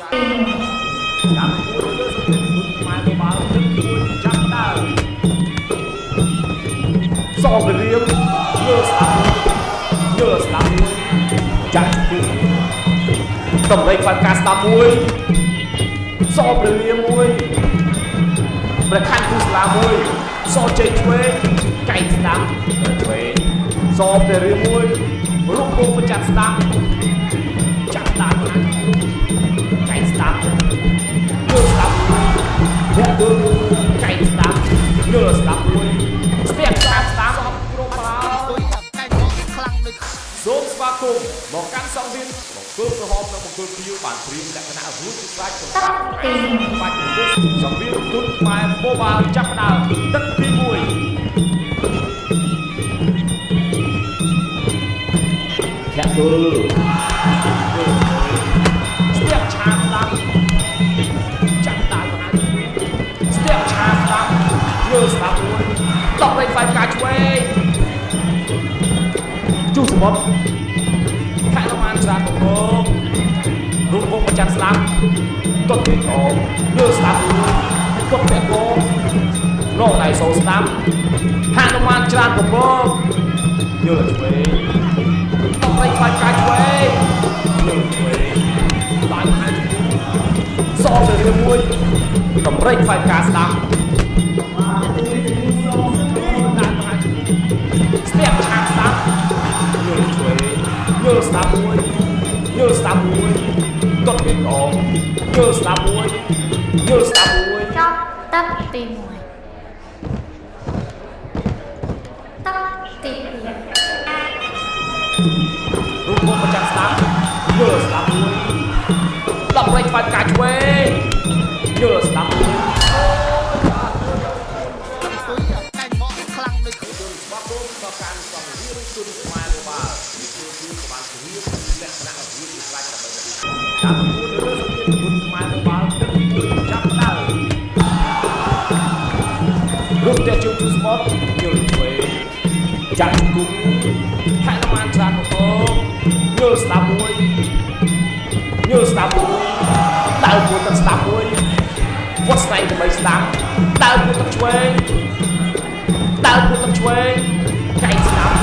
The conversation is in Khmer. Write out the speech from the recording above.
ចាំគួរលើសភាពគុណខ្មែរមកបាល់ទឹកជួយចាប់ដើមសងពរៀមលើស្ដាប់មួយចាក់គូតម្រៃខ្វាត់ការស្ដាប់មួយសងពរៀមមួយព្រះខ័ណ្ឌគូស្លាមួយសងជ័យឆ្វេងកៃស្ដាប់ឆ្វេងសងពរៀមមួយរូបគោប្រចាំស្ដាប់ចាប់ដើមកៃស្ដាប់លើស្ដាប់អ្នកទៅកៃស្ដាប់លើស្ដាប់មួយស្ទាក់ស្ដាប់គ្រប់បាល់សូមស្វាគមន៍មកកាន់សង្វៀនបង្គោលក្រហមនិងបង្គោលខៀវបានព្រៀងលក្ខណៈអាវុធខ្លាចសម្រាប់បាច់ទស្សសង្វៀនទុនខ្មែរបបាល់ចាប់ដើមទឹកទី1ធាក់គល់ស្ទាក់ឆាស្ដាប់ចាប់ដើមមកស្ទាក់ឆាស្ដាប់លើស្ដាប់មួយតបលេងផ្សាយការឆ្វេងជុះសមុទ្រខែលមានច្រើនកំពុងរូបវងប្រចាំស្ដាប់ទត់ទីកោលើស្ដាប់ទត់ពាក់កោរងដៃសូស្ដាប់ហានុមានច្រើនកំពុងលើឆ្វេងតបលេងផ្សាយការឆ្វេងលើឆ្វេងបានហើយសងទៅរឿងមួយតម្រេចផ្សាយការស្ដាប់ស្ទាក់ឆាស្ដាប់លើឆ្វេងលើស្ដាប់មួយកត់ពីកងលើស្ដាប់មួយចប់ទឹកទី1ទឹកទី2រូបមកប្រចាំស្ដាប់លើស្ដាប់មួយតម្រេចផ្សាយការឆ្វេងលើស្ដាប់មួយស្វាគមន៍ដល់ការសង្វៀនទុនខ្មែរមកបាល់នេះគឺក្បាលព្រៀងលក្ខណៈអាវុធខ្លាចដើម្បីតាមគួរលើសភាពទុនខ្មែរមកបាល់ទឹកចាប់ដើមរូបតែជុំទូស្មត់យល់ឆ្វេងចាក់គុំខែលមានច្រើនកំពុងយល់ស្ដាប់មួយដើរគួរទឹកស្ដាប់មួយវត្តស្នែងដើម្បីស្ដាប់ដើរគួរទឹកឆ្វេងកៃស្ដាប់